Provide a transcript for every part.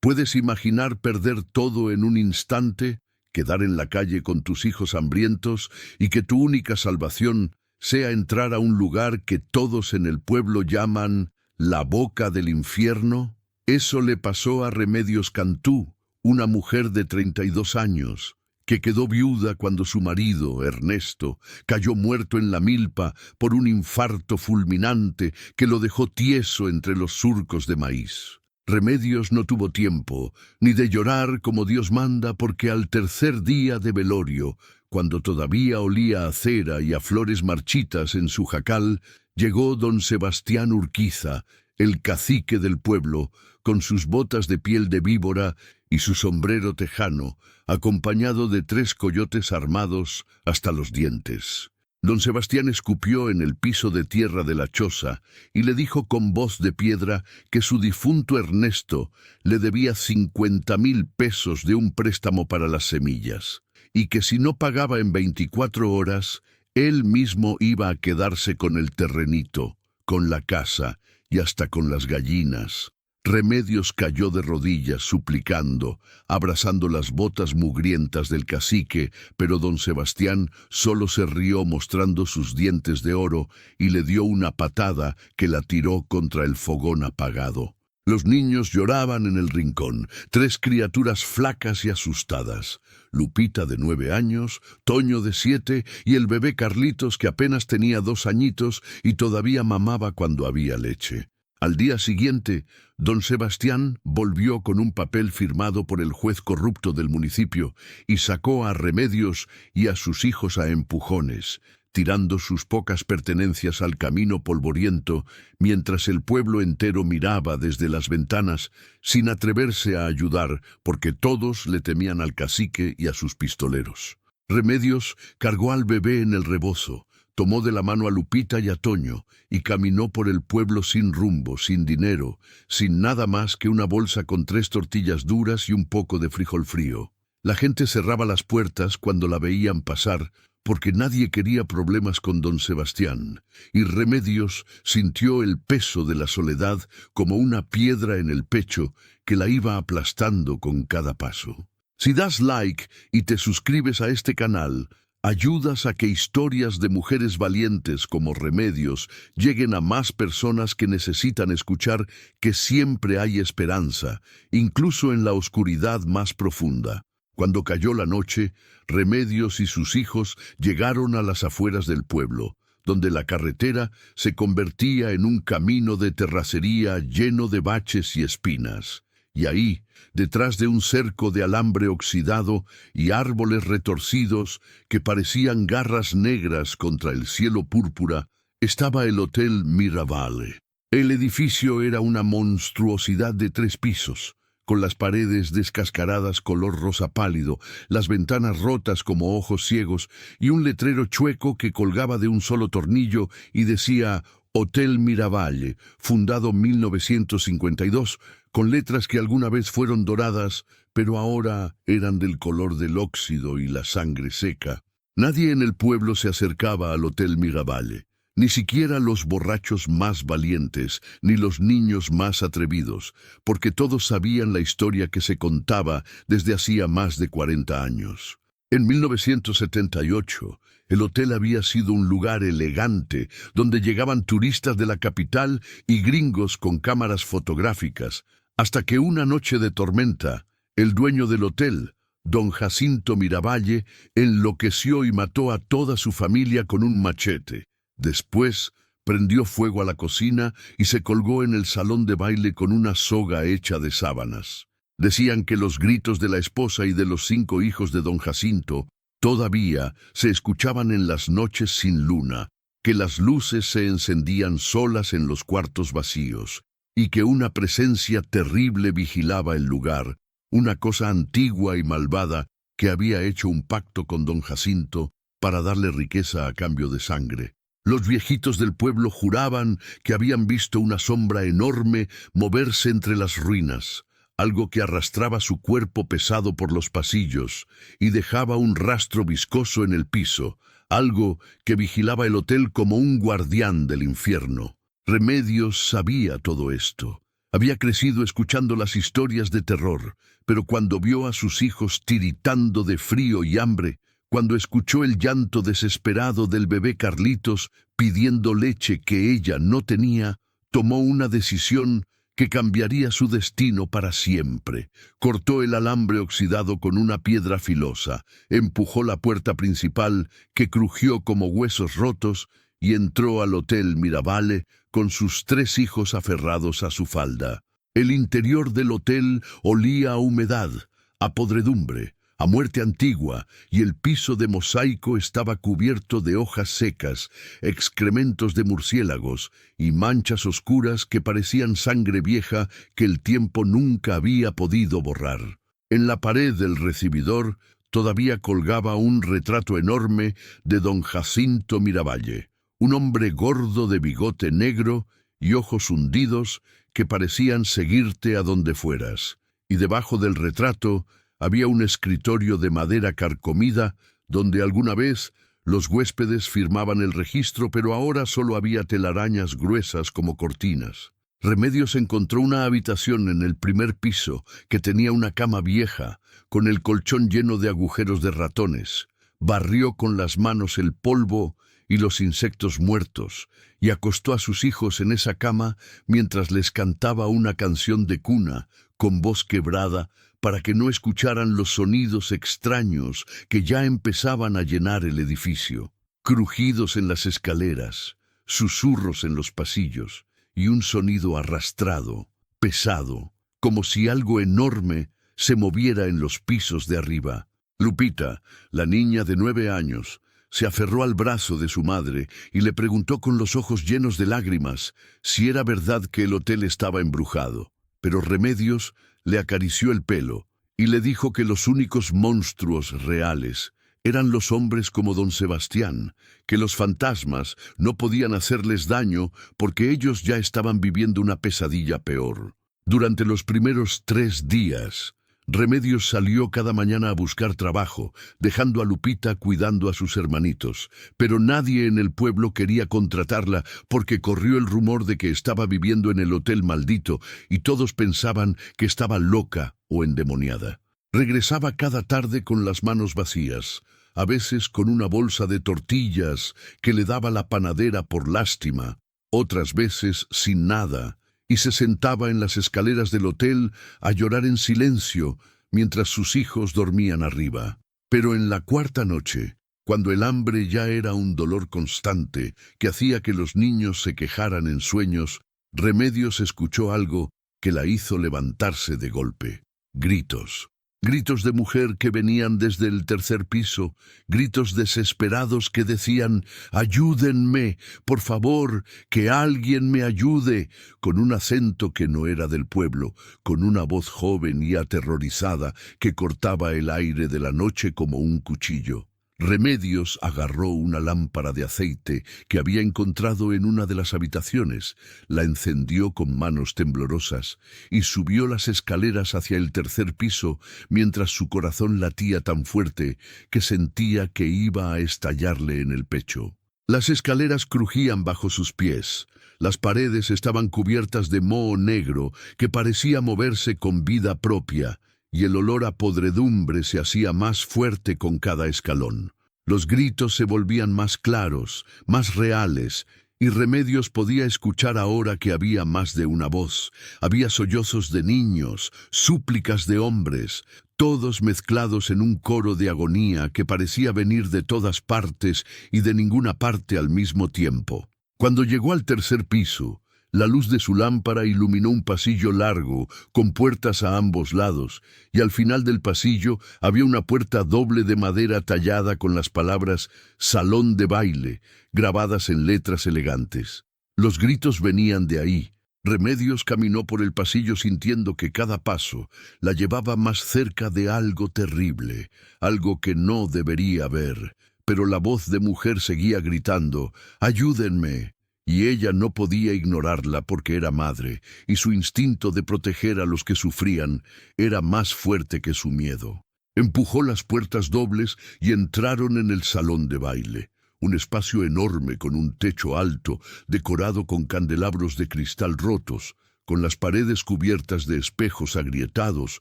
¿Puedes imaginar perder todo en un instante, quedar en la calle con tus hijos hambrientos y que tu única salvación sea entrar a un lugar que todos en el pueblo llaman la boca del infierno? Eso le pasó a Remedios Cantú, una mujer de 32 años, que quedó viuda cuando su marido, Ernesto, cayó muerto en la milpa por un infarto fulminante que lo dejó tieso entre los surcos de maíz. Remedios no tuvo tiempo, ni de llorar como Dios manda, porque al tercer día de velorio, cuando todavía olía a cera y a flores marchitas en su jacal, llegó don Sebastián Urquiza, el cacique del pueblo, con sus botas de piel de víbora y su sombrero tejano, acompañado de 3 coyotes armados hasta los dientes. Don Sebastián escupió en el piso de tierra de la choza y le dijo con voz de piedra que su difunto Ernesto le debía 50,000 pesos de un préstamo para las semillas, y que si no pagaba en 24 horas, él mismo iba a quedarse con el terrenito, con la casa y hasta con las gallinas. Remedios cayó de rodillas suplicando, abrazando las botas mugrientas del cacique, pero don Sebastián solo se rió mostrando sus dientes de oro y le dio una patada que la tiró contra el fogón apagado. Los niños lloraban en el rincón, 3 criaturas flacas y asustadas. Lupita de 9 años, Toño de 7 y el bebé Carlitos que apenas tenía 2 añitos y todavía mamaba cuando había leche. Al día siguiente, don Sebastián volvió con un papel firmado por el juez corrupto del municipio y sacó a Remedios y a sus hijos a empujones, tirando sus pocas pertenencias al camino polvoriento, mientras el pueblo entero miraba desde las ventanas sin atreverse a ayudar, porque todos le temían al cacique y a sus pistoleros. Remedios cargó al bebé en el rebozo, tomó de la mano a Lupita y a Toño y caminó por el pueblo sin rumbo, sin dinero, sin nada más que una bolsa con 3 tortillas duras y un poco de frijol frío. La gente cerraba las puertas cuando la veían pasar, porque nadie quería problemas con don Sebastián, y Remedios sintió el peso de la soledad como una piedra en el pecho que la iba aplastando con cada paso. Si das like y te suscribes a este canal, ayudas a que historias de mujeres valientes como Remedios lleguen a más personas que necesitan escuchar que siempre hay esperanza, incluso en la oscuridad más profunda. Cuando cayó la noche, Remedios y sus hijos llegaron a las afueras del pueblo, donde la carretera se convertía en un camino de terracería lleno de baches y espinas. Y ahí, detrás de un cerco de alambre oxidado y árboles retorcidos que parecían garras negras contra el cielo púrpura, estaba el Hotel Miravalle. El edificio era una monstruosidad de 3 pisos, con las paredes descascaradas color rosa pálido, las ventanas rotas como ojos ciegos y un letrero chueco que colgaba de un solo tornillo y decía Hotel Miravalle, fundado 1952, con letras que alguna vez fueron doradas, pero ahora eran del color del óxido y la sangre seca. Nadie en el pueblo se acercaba al Hotel Miravalle, ni siquiera los borrachos más valientes, ni los niños más atrevidos, porque todos sabían la historia que se contaba desde hacía más de 40 años. En 1978, el hotel había sido un lugar elegante donde llegaban turistas de la capital y gringos con cámaras fotográficas, hasta que una noche de tormenta, el dueño del hotel, don Jacinto Miravalle, enloqueció y mató a toda su familia con un machete. Después, prendió fuego a la cocina y se colgó en el salón de baile con una soga hecha de sábanas. Decían que los gritos de la esposa y de los 5 hijos de don Jacinto todavía se escuchaban en las noches sin luna, que las luces se encendían solas en los cuartos vacíos, y que una presencia terrible vigilaba el lugar, una cosa antigua y malvada que había hecho un pacto con don Jacinto para darle riqueza a cambio de sangre. Los viejitos del pueblo juraban que habían visto una sombra enorme moverse entre las ruinas, algo que arrastraba su cuerpo pesado por los pasillos y dejaba un rastro viscoso en el piso, algo que vigilaba el hotel como un guardián del infierno. Remedios sabía todo esto, Había crecido escuchando las historias de terror, pero cuando vio a sus hijos tiritando de frío y hambre, cuando escuchó el llanto desesperado del bebé Carlitos pidiendo leche que ella no tenía, tomó una decisión que cambiaría su destino para siempre. Cortó el alambre oxidado con una piedra filosa, empujó la puerta principal, que crujió como huesos rotos, y entró al Hotel Miravalle con sus 3 hijos aferrados a su falda. El interior del hotel olía a humedad, a podredumbre, a muerte antigua, y el piso de mosaico estaba cubierto de hojas secas, excrementos de murciélagos y manchas oscuras que parecían sangre vieja que el tiempo nunca había podido borrar. En la pared del recibidor todavía colgaba un retrato enorme de don Jacinto Miravalle, un hombre gordo de bigote negro y ojos hundidos que parecían seguirte a donde fueras. Y debajo del retrato había un escritorio de madera carcomida donde alguna vez los huéspedes firmaban el registro, pero ahora solo había telarañas gruesas como cortinas. Remedios encontró una habitación en el primer piso que tenía una cama vieja, con el colchón lleno de agujeros de ratones. Barrió con las manos el polvo y los insectos muertos, y acostó a sus hijos en esa cama mientras les cantaba una canción de cuna, con voz quebrada, para que no escucharan los sonidos extraños que ya empezaban a llenar el edificio. Crujidos en las escaleras, susurros en los pasillos, y un sonido arrastrado, pesado, como si algo enorme se moviera en los pisos de arriba. Lupita, la niña de 9 años, se aferró al brazo de su madre y le preguntó con los ojos llenos de lágrimas si era verdad que el hotel estaba embrujado. Pero Remedios le acarició el pelo y le dijo que los únicos monstruos reales eran los hombres como don Sebastián, que los fantasmas no podían hacerles daño porque ellos ya estaban viviendo una pesadilla peor. Durante los primeros 3 días, Remedios salió cada mañana a buscar trabajo, dejando a Lupita cuidando a sus hermanitos, pero nadie en el pueblo quería contratarla porque corrió el rumor de que estaba viviendo en el hotel maldito y todos pensaban que estaba loca o endemoniada. Regresaba cada tarde con las manos vacías, a veces con una bolsa de tortillas que le daba la panadera por lástima, otras veces sin nada, y se sentaba en las escaleras del hotel a llorar en silencio mientras sus hijos dormían arriba. Pero en la 4ª noche, cuando el hambre ya era un dolor constante que hacía que los niños se quejaran en sueños, Remedios escuchó algo que la hizo levantarse de golpe. Gritos. Gritos de mujer que venían desde el 3er piso, gritos desesperados que decían «¡Ayúdenme! ¡Por favor! ¡Que alguien me ayude!», con un acento que no era del pueblo, con una voz joven y aterrorizada que cortaba el aire de la noche como un cuchillo. Remedios agarró una lámpara de aceite que había encontrado en una de las habitaciones, la encendió con manos temblorosas y subió las escaleras hacia el 3er piso mientras su corazón latía tan fuerte que sentía que iba a estallarle en el pecho. Las escaleras crujían bajo sus pies, las paredes estaban cubiertas de moho negro que parecía moverse con vida propia, y el olor a podredumbre se hacía más fuerte con cada escalón. Los gritos se volvían más claros, más reales, y Remedios podía escuchar ahora que había más de una voz. Había sollozos de niños, súplicas de hombres, todos mezclados en un coro de agonía que parecía venir de todas partes y de ninguna parte al mismo tiempo. Cuando llegó al 3er piso, la luz de su lámpara iluminó un pasillo largo, con puertas a ambos lados, y al final del pasillo había una puerta doble de madera tallada con las palabras «Salón de baile», grabadas en letras elegantes. Los gritos venían de ahí. Remedios caminó por el pasillo sintiendo que cada paso la llevaba más cerca de algo terrible, algo que no debería ver, pero la voz de mujer seguía gritando «¡Ayúdenme!». Y ella no podía ignorarla porque era madre, y su instinto de proteger a los que sufrían era más fuerte que su miedo. Empujó las puertas dobles y entraron en el salón de baile, un espacio enorme con un techo alto, decorado con candelabros de cristal rotos, con las paredes cubiertas de espejos agrietados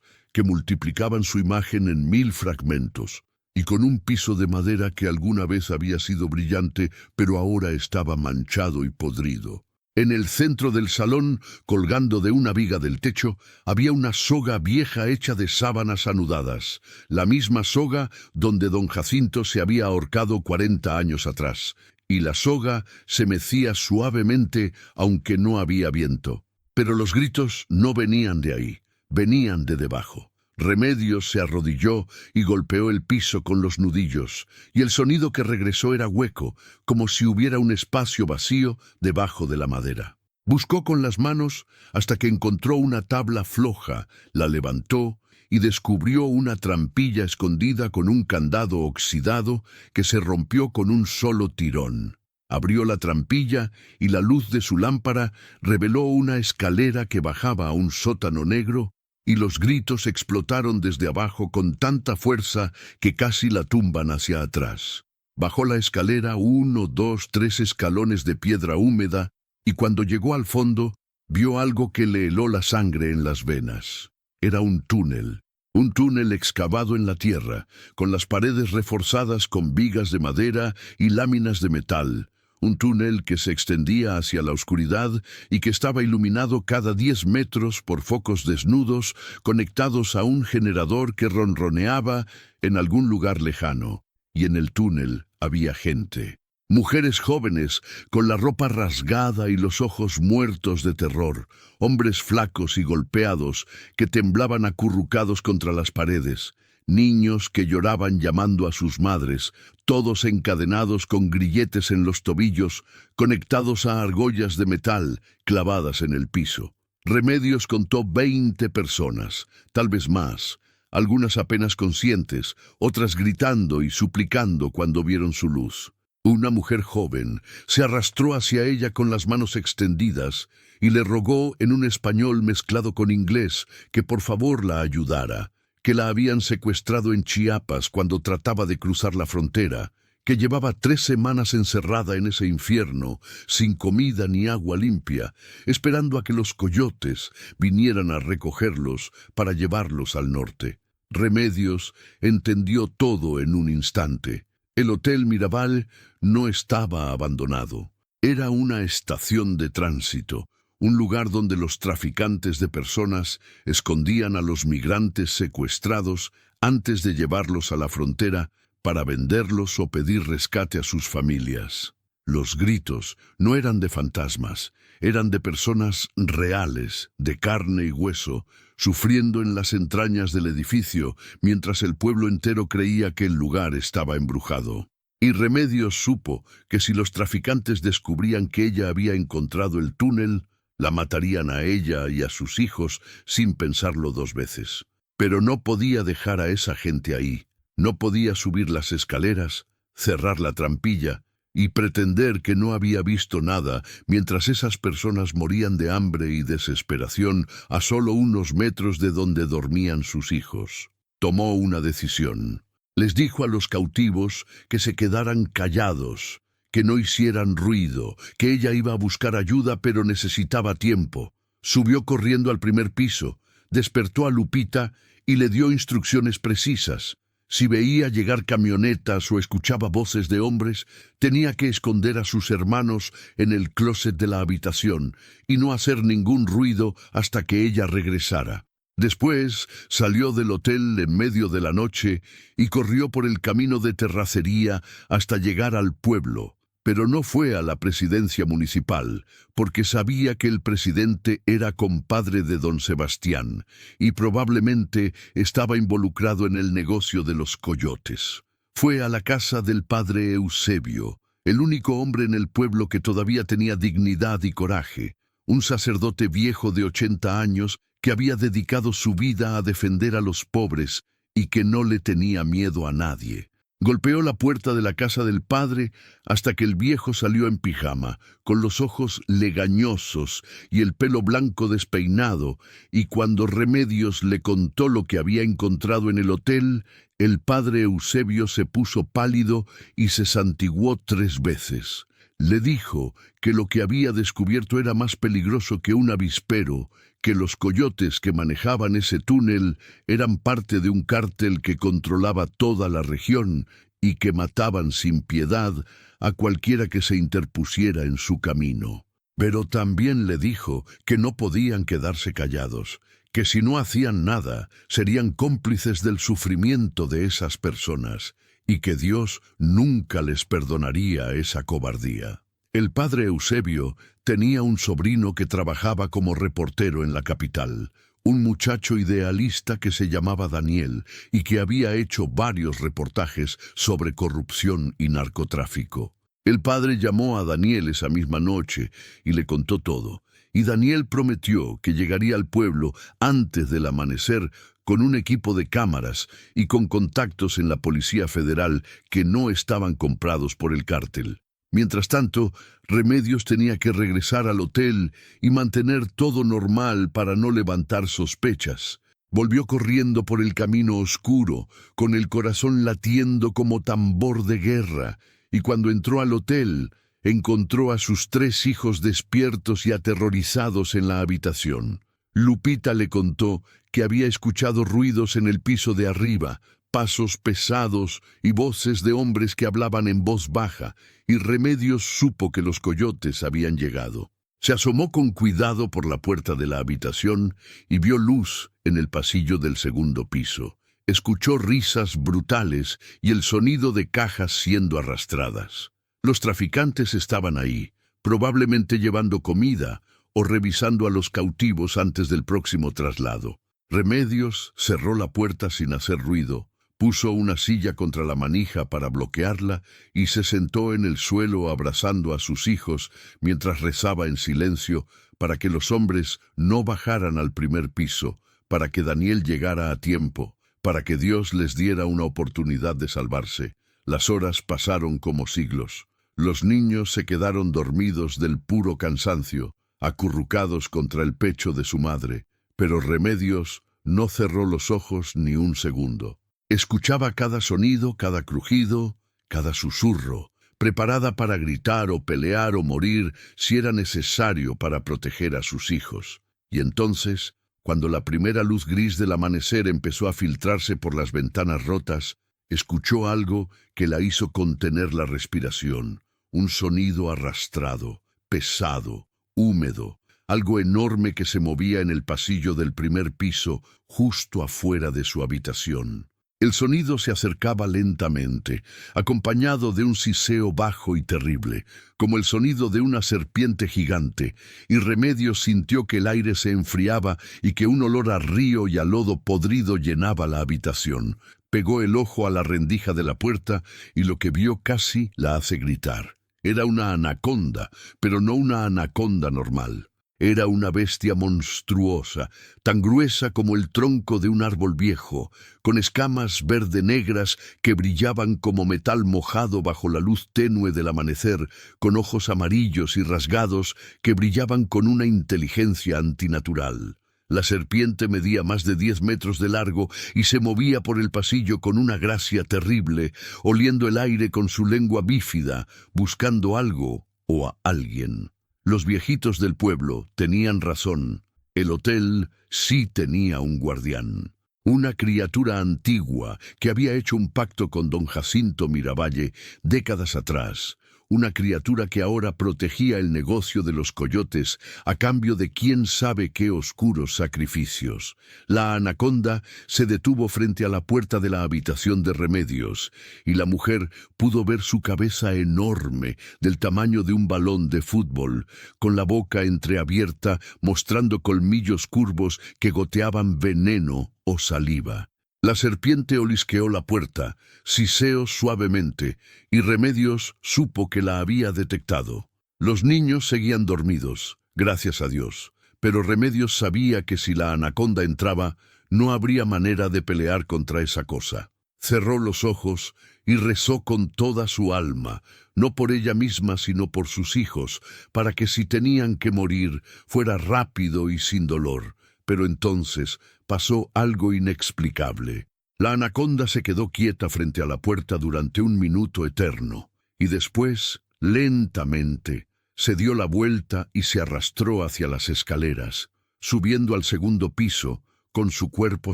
que multiplicaban su imagen en 1000 fragmentos, y con un piso de madera que alguna vez había sido brillante, pero ahora estaba manchado y podrido. En el centro del salón, colgando de una viga del techo, había una soga vieja hecha de sábanas anudadas, la misma soga donde don Jacinto se había ahorcado 40 años atrás, y la soga se mecía suavemente aunque no había viento. Pero los gritos no venían de ahí, venían de debajo. Remedios se arrodilló y golpeó el piso con los nudillos, y el sonido que regresó era hueco, como si hubiera un espacio vacío debajo de la madera. Buscó con las manos hasta que encontró una tabla floja, la levantó y descubrió una trampilla escondida con un candado oxidado que se rompió con un solo tirón. Abrió la trampilla y la luz de su lámpara reveló una escalera que bajaba a un sótano negro, y los gritos explotaron desde abajo con tanta fuerza que casi la tumban hacia atrás. Bajó la escalera 1, 2, 3 escalones de piedra húmeda, y cuando llegó al fondo, vio algo que le heló la sangre en las venas. Era un túnel excavado en la tierra, con las paredes reforzadas con vigas de madera y láminas de metal. Un túnel que se extendía hacia la oscuridad y que estaba iluminado cada 10 metros por focos desnudos conectados a un generador que ronroneaba en algún lugar lejano. Y en el túnel había gente. Mujeres jóvenes con la ropa rasgada y los ojos muertos de terror, hombres flacos y golpeados que temblaban acurrucados contra las paredes, niños que lloraban llamando a sus madres, todos encadenados con grilletes en los tobillos, conectados a argollas de metal clavadas en el piso. Remedios contó 20 personas, tal vez más, algunas apenas conscientes, otras gritando y suplicando cuando vieron su luz. Una mujer joven se arrastró hacia ella con las manos extendidas y le rogó en un español mezclado con inglés que por favor la ayudara, que la habían secuestrado en Chiapas cuando trataba de cruzar la frontera, que llevaba 3 semanas encerrada en ese infierno, sin comida ni agua limpia, esperando a que los coyotes vinieran a recogerlos para llevarlos al norte. Remedios entendió todo en un instante. El Hotel Mirabal no estaba abandonado. Era una estación de tránsito, un lugar donde los traficantes de personas escondían a los migrantes secuestrados antes de llevarlos a la frontera para venderlos o pedir rescate a sus familias. Los gritos no eran de fantasmas, eran de personas reales, de carne y hueso, sufriendo en las entrañas del edificio, mientras el pueblo entero creía que el lugar estaba embrujado. Y Remedios supo que si los traficantes descubrían que ella había encontrado el túnel, la matarían a ella y a sus hijos sin pensarlo 2 veces. Pero no podía dejar a esa gente ahí. No podía subir las escaleras, cerrar la trampilla y pretender que no había visto nada mientras esas personas morían de hambre y desesperación a solo unos metros de donde dormían sus hijos. Tomó una decisión. Les dijo a los cautivos que se quedaran callados, que no hicieran ruido, que ella iba a buscar ayuda pero necesitaba tiempo. Subió corriendo al primer piso, despertó a Lupita y le dio instrucciones precisas. Si veía llegar camionetas o escuchaba voces de hombres, tenía que esconder a sus hermanos en el closet de la habitación y no hacer ningún ruido hasta que ella regresara. Después salió del hotel en medio de la noche y corrió por el camino de terracería hasta llegar al pueblo. Pero no fue a la presidencia municipal, porque sabía que el presidente era compadre de don Sebastián y probablemente estaba involucrado en el negocio de los coyotes. Fue a la casa del padre Eusebio, el único hombre en el pueblo que todavía tenía dignidad y coraje, un sacerdote viejo de 80 años que había dedicado su vida a defender a los pobres y que no le tenía miedo a nadie. Golpeó la puerta de la casa del padre hasta que el viejo salió en pijama, con los ojos legañosos y el pelo blanco despeinado, y cuando Remedios le contó lo que había encontrado en el hotel, el padre Eusebio se puso pálido y se santiguó 3 veces. Le dijo que lo que había descubierto era más peligroso que un avispero, que los coyotes que manejaban ese túnel eran parte de un cártel que controlaba toda la región y que mataban sin piedad a cualquiera que se interpusiera en su camino. Pero también le dijo que no podían quedarse callados, que si no hacían nada serían cómplices del sufrimiento de esas personas, y que Dios nunca les perdonaría esa cobardía. El padre Eusebio tenía un sobrino que trabajaba como reportero en la capital, un muchacho idealista que se llamaba Daniel y que había hecho varios reportajes sobre corrupción y narcotráfico. El padre llamó a Daniel esa misma noche y le contó todo, y Daniel prometió que llegaría al pueblo antes del amanecer con un equipo de cámaras y con contactos en la Policía Federal que no estaban comprados por el cártel. Mientras tanto, Remedios tenía que regresar al hotel y mantener todo normal para no levantar sospechas. Volvió corriendo por el camino oscuro, con el corazón latiendo como tambor de guerra, y cuando entró al hotel, encontró a sus 3 hijos despiertos y aterrorizados en la habitación. Lupita le contó que había escuchado ruidos en el piso de arriba, pasos pesados y voces de hombres que hablaban en voz baja, y Remedios supo que los coyotes habían llegado. Se asomó con cuidado por la puerta de la habitación y vio luz en el pasillo del segundo piso. Escuchó risas brutales y el sonido de cajas siendo arrastradas. Los traficantes estaban ahí, probablemente llevando comida o revisando a los cautivos antes del próximo traslado. Remedios cerró la puerta sin hacer ruido, puso una silla contra la manija para bloquearla y se sentó en el suelo abrazando a sus hijos mientras rezaba en silencio para que los hombres no bajaran al primer piso, para que Daniel llegara a tiempo, para que Dios les diera una oportunidad de salvarse. Las horas pasaron como siglos. Los niños se quedaron dormidos del puro cansancio, acurrucados contra el pecho de su madre, pero Remedios no cerró los ojos ni un segundo. Escuchaba cada sonido, cada crujido, cada susurro, preparada para gritar o pelear o morir si era necesario para proteger a sus hijos. Y entonces, cuando la primera luz gris del amanecer empezó a filtrarse por las ventanas rotas, escuchó algo que la hizo contener la respiración, un sonido arrastrado, pesado, húmedo, algo enorme que se movía en el pasillo del primer piso, justo afuera de su habitación. El sonido se acercaba lentamente, acompañado de un siseo bajo y terrible, como el sonido de una serpiente gigante, y Remedios sintió que el aire se enfriaba y que un olor a río y a lodo podrido llenaba la habitación. Pegó el ojo a la rendija de la puerta y lo que vio casi la hace gritar. Era una anaconda, pero no una anaconda normal. Era una bestia monstruosa, tan gruesa como el tronco de un árbol viejo, con escamas verde-negras que brillaban como metal mojado bajo la luz tenue del amanecer, con ojos amarillos y rasgados que brillaban con una inteligencia antinatural. La serpiente medía más de 10 metros de largo y se movía por el pasillo con una gracia terrible, oliendo el aire con su lengua bífida, buscando algo o a alguien. Los viejitos del pueblo tenían razón. El hotel sí tenía un guardián. Una criatura antigua que había hecho un pacto con don Jacinto Miravalle décadas atrás. Una criatura que ahora protegía el negocio de los coyotes a cambio de quién sabe qué oscuros sacrificios. La anaconda se detuvo frente a la puerta de la habitación de Remedios, y la mujer pudo ver su cabeza enorme, del tamaño de un balón de fútbol, con la boca entreabierta, mostrando colmillos curvos que goteaban veneno o saliva. La serpiente olisqueó la puerta, siseó suavemente, y Remedios supo que la había detectado. Los niños seguían dormidos, gracias a Dios, pero Remedios sabía que si la anaconda entraba, no habría manera de pelear contra esa cosa. Cerró los ojos y rezó con toda su alma, no por ella misma sino por sus hijos, para que si tenían que morir, fuera rápido y sin dolor. Pero entonces pasó algo inexplicable. La anaconda se quedó quieta frente a la puerta durante un minuto eterno, y después Lentamente, se dio la vuelta y se arrastró hacia las escaleras, subiendo al segundo piso con su cuerpo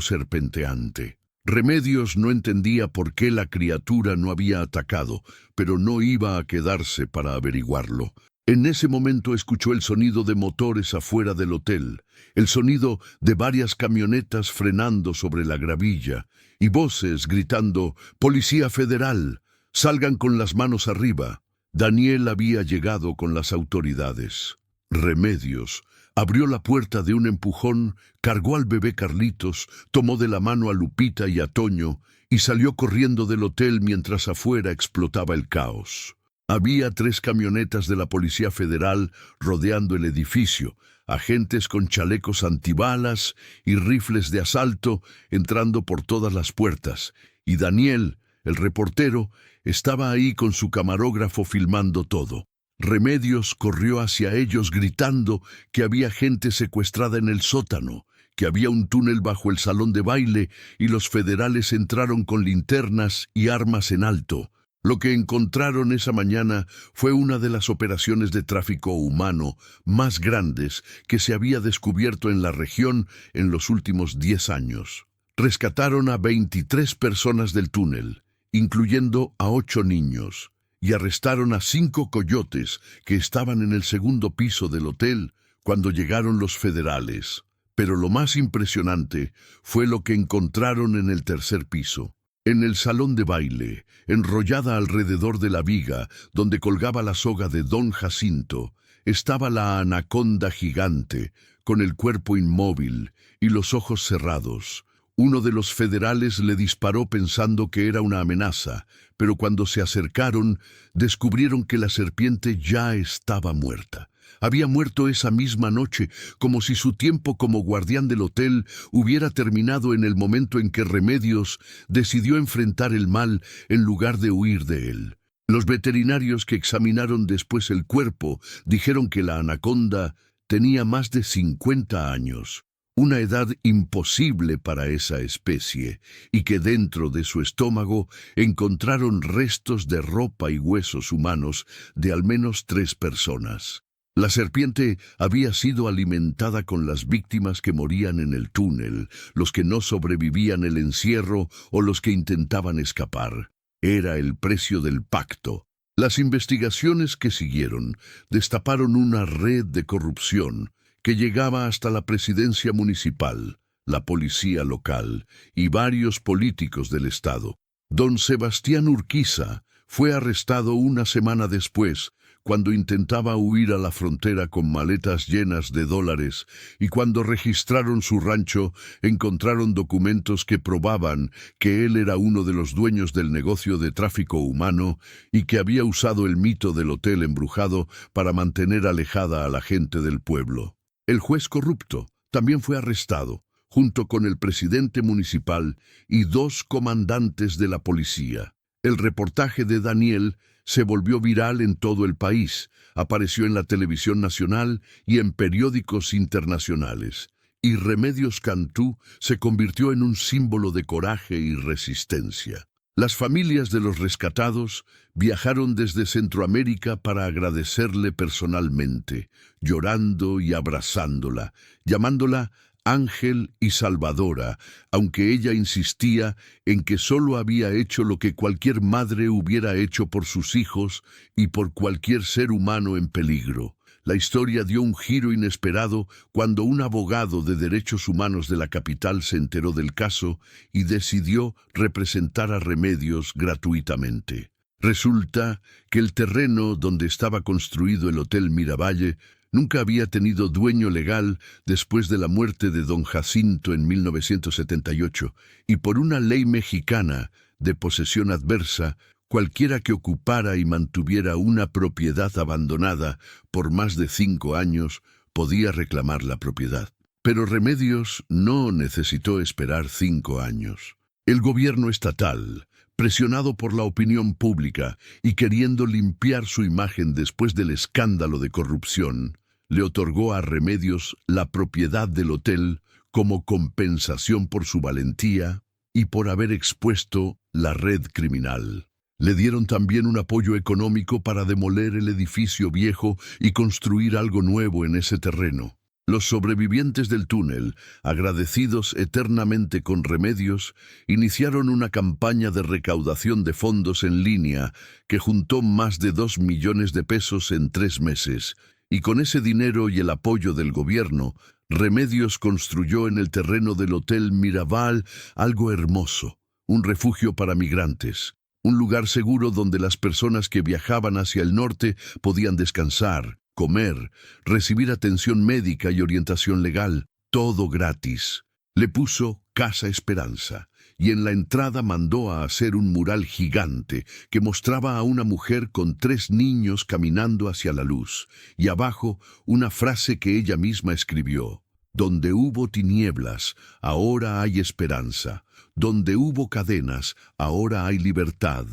serpenteante. Remedios no entendía por qué la criatura no había atacado, pero no iba a quedarse para averiguarlo. En ese momento escuchó el sonido de motores afuera del hotel, el sonido de varias camionetas frenando sobre la gravilla, y voces gritando: «¡Policía Federal! ¡Salgan con las manos arriba!». Daniel había llegado con las autoridades. Remedios abrió la puerta de un empujón, cargó al bebé Carlitos, tomó de la mano a Lupita y a Toño y salió corriendo del hotel mientras afuera explotaba el caos. Había 3 camionetas de la Policía Federal rodeando el edificio, agentes con chalecos antibalas y rifles de asalto entrando por todas las puertas, y Daniel, el reportero, estaba ahí con su camarógrafo filmando todo. Remedios corrió hacia ellos gritando que había gente secuestrada en el sótano, que había un túnel bajo el salón de baile y los federales entraron con linternas y armas en alto. Lo que encontraron esa mañana fue una de las operaciones de tráfico humano más grandes que se había descubierto en la región en los últimos 10 años. Rescataron a 23 personas del túnel, incluyendo a 8 niños, y arrestaron a 5 coyotes que estaban en el segundo piso del hotel cuando llegaron los federales. Pero lo más impresionante fue lo que encontraron en el tercer piso. En el salón de baile, enrollada alrededor de la viga donde colgaba la soga de Don Jacinto, estaba la anaconda gigante, con el cuerpo inmóvil y los ojos cerrados. Uno de los federales le disparó pensando que era una amenaza, pero cuando se acercaron, descubrieron que la serpiente ya estaba muerta. Había muerto esa misma noche, como si su tiempo como guardián del hotel hubiera terminado en el momento en que Remedios decidió enfrentar el mal en lugar de huir de él. Los veterinarios que examinaron después el cuerpo dijeron que la anaconda tenía más de 50 años. Una edad imposible para esa especie, y que dentro de su estómago encontraron restos de ropa y huesos humanos de al menos 3 personas. La serpiente había sido alimentada con las víctimas que morían en el túnel, los que no sobrevivían el encierro o los que intentaban escapar. Era el precio del pacto. Las investigaciones que siguieron destaparon una red de corrupción que llegaba hasta la presidencia municipal, la policía local y varios políticos del estado. Don Sebastián Urquiza fue arrestado una semana después, cuando intentaba huir a la frontera con maletas llenas de dólares, y cuando registraron su rancho, encontraron documentos que probaban que él era uno de los dueños del negocio de tráfico humano y que había usado el mito del hotel embrujado para mantener alejada a la gente del pueblo. El juez corrupto también fue arrestado, junto con el presidente municipal y 2 comandantes de la policía. El reportaje de Daniel se volvió viral en todo el país, apareció en la televisión nacional y en periódicos internacionales, y Remedios Cantú se convirtió en un símbolo de coraje y resistencia. Las familias de los rescatados viajaron desde Centroamérica para agradecerle personalmente, llorando y abrazándola, llamándola Ángel y Salvadora, aunque ella insistía en que solo había hecho lo que cualquier madre hubiera hecho por sus hijos y por cualquier ser humano en peligro. La historia dio un giro inesperado cuando un abogado de derechos humanos de la capital se enteró del caso y decidió representar a Remedios gratuitamente. Resulta que el terreno donde estaba construido el Hotel Miravalle nunca había tenido dueño legal después de la muerte de Don Jacinto en 1978, y por una ley mexicana de posesión adversa, cualquiera que ocupara y mantuviera una propiedad abandonada por más de 5 años podía reclamar la propiedad. Pero Remedios no necesitó esperar 5 años. El gobierno estatal, presionado por la opinión pública y queriendo limpiar su imagen después del escándalo de corrupción, le otorgó a Remedios la propiedad del hotel como compensación por su valentía y por haber expuesto la red criminal. Le dieron también un apoyo económico para demoler el edificio viejo y construir algo nuevo en ese terreno. Los sobrevivientes del túnel, agradecidos eternamente con Remedios, iniciaron una campaña de recaudación de fondos en línea que juntó más de 2 millones de pesos en 3 meses, y con ese dinero y el apoyo del gobierno, Remedios construyó en el terreno del Hotel Miraval algo hermoso, un refugio para migrantes, un lugar seguro donde las personas que viajaban hacia el norte podían descansar, comer, recibir atención médica y orientación legal, todo gratis. Le puso Casa Esperanza y en la entrada mandó a hacer un mural gigante que mostraba a una mujer con 3 niños caminando hacia la luz y abajo una frase que ella misma escribió: Donde hubo tinieblas, ahora hay esperanza. Donde hubo cadenas, ahora hay libertad.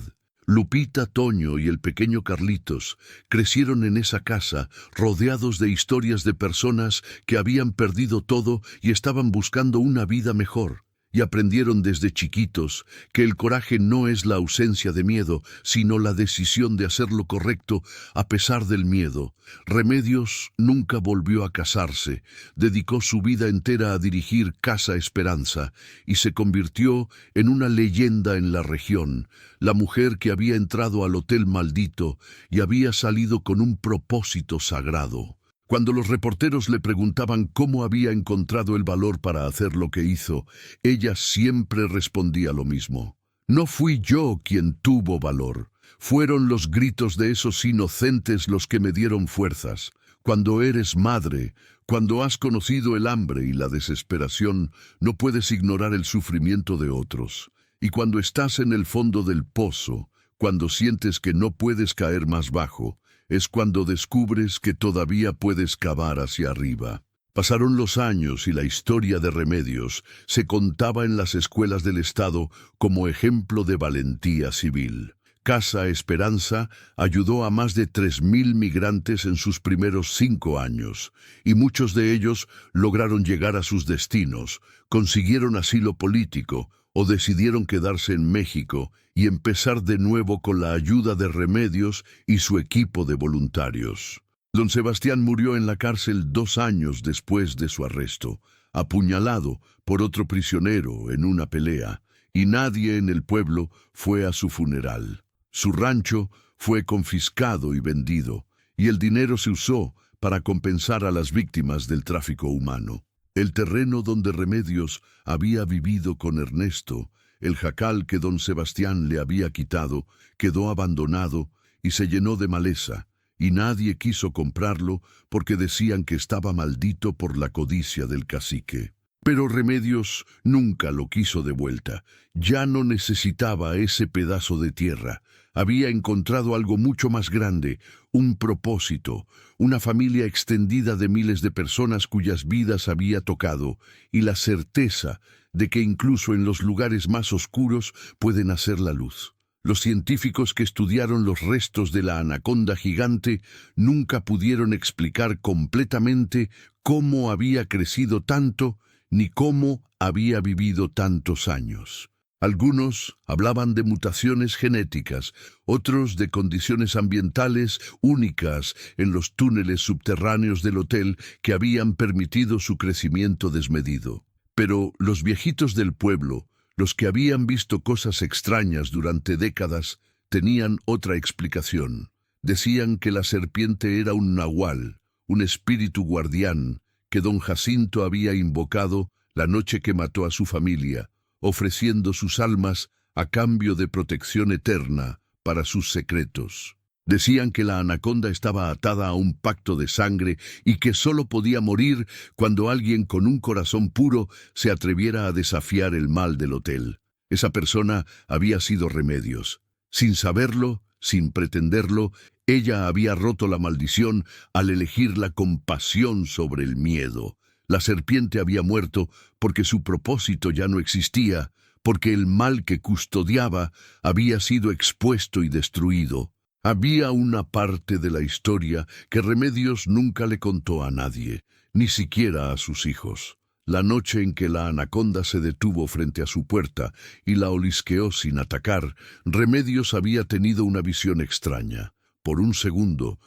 Lupita, Toño y el pequeño Carlitos crecieron en esa casa, rodeados de historias de personas que habían perdido todo y estaban buscando una vida mejor. Y aprendieron desde chiquitos que el coraje no es la ausencia de miedo, sino la decisión de hacer lo correcto a pesar del miedo. Remedios nunca volvió a casarse, dedicó su vida entera a dirigir Casa Esperanza y se convirtió en una leyenda en la región, la mujer que había entrado al hotel maldito y había salido con un propósito sagrado. Cuando los reporteros le preguntaban cómo había encontrado el valor para hacer lo que hizo, ella siempre respondía lo mismo. No fui yo quien tuvo valor. Fueron los gritos de esos inocentes los que me dieron fuerzas. Cuando eres madre, cuando has conocido el hambre y la desesperación, no puedes ignorar el sufrimiento de otros. Y cuando estás en el fondo del pozo, cuando sientes que no puedes caer más bajo, es cuando descubres que todavía puedes cavar hacia arriba. Pasaron los años y la historia de Remedios se contaba en las escuelas del Estado como ejemplo de valentía civil. Casa Esperanza ayudó a más de 3.000 migrantes en sus primeros 5 años, y muchos de ellos lograron llegar a sus destinos, consiguieron asilo político o decidieron quedarse en México y empezar de nuevo con la ayuda de Remedios y su equipo de voluntarios. Don Sebastián murió en la cárcel 2 años después de su arresto, apuñalado por otro prisionero en una pelea, y nadie en el pueblo fue a su funeral. Su rancho fue confiscado y vendido, y el dinero se usó para compensar a las víctimas del tráfico humano. El terreno donde Remedios había vivido con Ernesto, el jacal que don Sebastián le había quitado, quedó abandonado y se llenó de maleza, y nadie quiso comprarlo porque decían que estaba maldito por la codicia del cacique. Pero Remedios nunca lo quiso de vuelta. Ya no necesitaba ese pedazo de tierra. Había encontrado algo mucho más grande, un propósito, una familia extendida de miles de personas cuyas vidas había tocado, y la certeza de que incluso en los lugares más oscuros puede nacer la luz. Los científicos que estudiaron los restos de la anaconda gigante nunca pudieron explicar completamente cómo había crecido tanto ni cómo había vivido tantos años. Algunos hablaban de mutaciones genéticas, otros de condiciones ambientales únicas en los túneles subterráneos del hotel que habían permitido su crecimiento desmedido. Pero los viejitos del pueblo, los que habían visto cosas extrañas durante décadas, tenían otra explicación. Decían que la serpiente era un nahual, un espíritu guardián, que don Jacinto había invocado la noche que mató a su familia, ofreciendo sus almas a cambio de protección eterna para sus secretos. Decían que la anaconda estaba atada a un pacto de sangre y que solo podía morir cuando alguien con un corazón puro se atreviera a desafiar el mal del hotel. Esa persona había sido Remedios. Sin saberlo, sin pretenderlo, ella había roto la maldición al elegir la compasión sobre el miedo. La serpiente había muerto porque su propósito ya no existía, porque el mal que custodiaba había sido expuesto y destruido. Había una parte de la historia que Remedios nunca le contó a nadie, ni siquiera a sus hijos. La noche en que la anaconda se detuvo frente a su puerta y la olisqueó sin atacar, Remedios había tenido una visión extraña. Por un segundo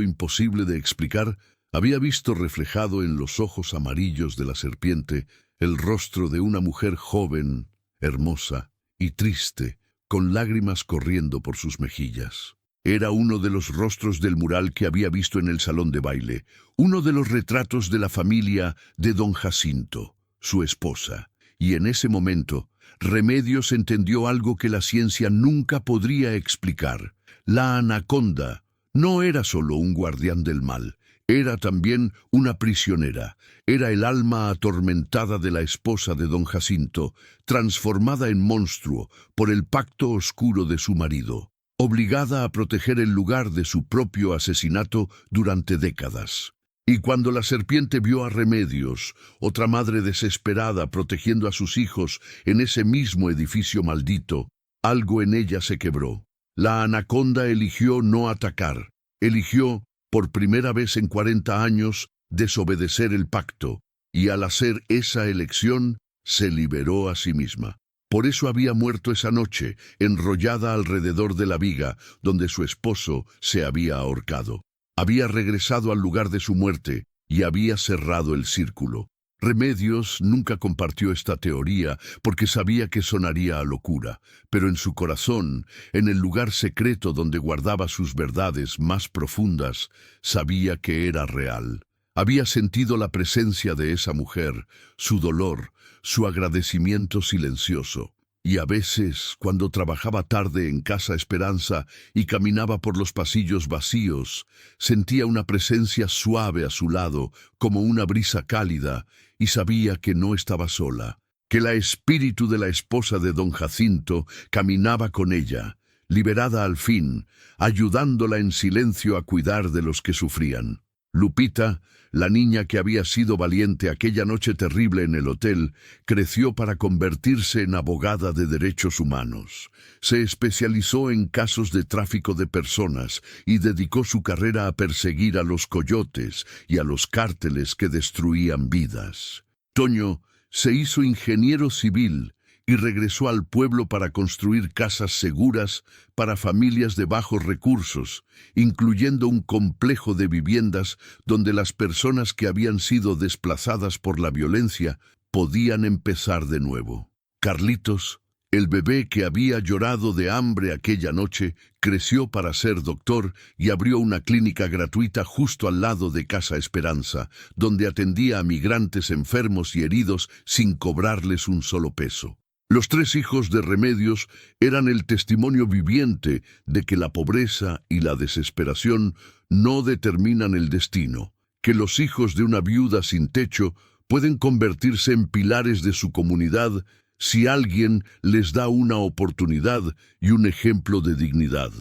imposible de explicar, había visto reflejado en los ojos amarillos de la serpiente el rostro de una mujer joven, hermosa y triste, con lágrimas corriendo por sus mejillas. Era uno de los rostros del mural que había visto en el salón de baile, uno de los retratos de la familia de don Jacinto, su esposa. Y en ese momento, Remedios entendió algo que la ciencia nunca podría explicar. La anaconda no era solo un guardián del mal, era también una prisionera. Era el alma atormentada de la esposa de don Jacinto, transformada en monstruo por el pacto oscuro de su marido, obligada a proteger el lugar de su propio asesinato durante décadas. Y cuando la serpiente vio a Remedios, otra madre desesperada protegiendo a sus hijos en ese mismo edificio maldito, algo en ella se quebró. La anaconda eligió no atacar, eligió, por primera vez en 40 años, desobedecer el pacto, y al hacer esa elección, se liberó a sí misma. Por eso había muerto esa noche, enrollada alrededor de la viga donde su esposo se había ahorcado. Había regresado al lugar de su muerte y había cerrado el círculo. Remedios nunca compartió esta teoría porque sabía que sonaría a locura, pero en su corazón, en el lugar secreto donde guardaba sus verdades más profundas, sabía que era real. Había sentido la presencia de esa mujer, su dolor, su agradecimiento silencioso. Y a veces, cuando trabajaba tarde en Casa Esperanza y caminaba por los pasillos vacíos, sentía una presencia suave a su lado, como una brisa cálida, y sabía que no estaba sola, que el espíritu de la esposa de don Jacinto caminaba con ella, liberada al fin, ayudándola en silencio a cuidar de los que sufrían. Lupita, la niña que había sido valiente aquella noche terrible en el hotel, creció para convertirse en abogada de derechos humanos. Se especializó en casos de tráfico de personas y dedicó su carrera a perseguir a los coyotes y a los cárteles que destruían vidas. Toño se hizo ingeniero civil y regresó al pueblo para construir casas seguras para familias de bajos recursos, incluyendo un complejo de viviendas donde las personas que habían sido desplazadas por la violencia podían empezar de nuevo. Carlitos, el bebé que había llorado de hambre aquella noche, creció para ser doctor y abrió una clínica gratuita justo al lado de Casa Esperanza, donde atendía a migrantes enfermos y heridos sin cobrarles un solo peso. Los 3 hijos de Remedios eran el testimonio viviente de que la pobreza y la desesperación no determinan el destino, que los hijos de una viuda sin techo pueden convertirse en pilares de su comunidad si alguien les da una oportunidad y un ejemplo de dignidad.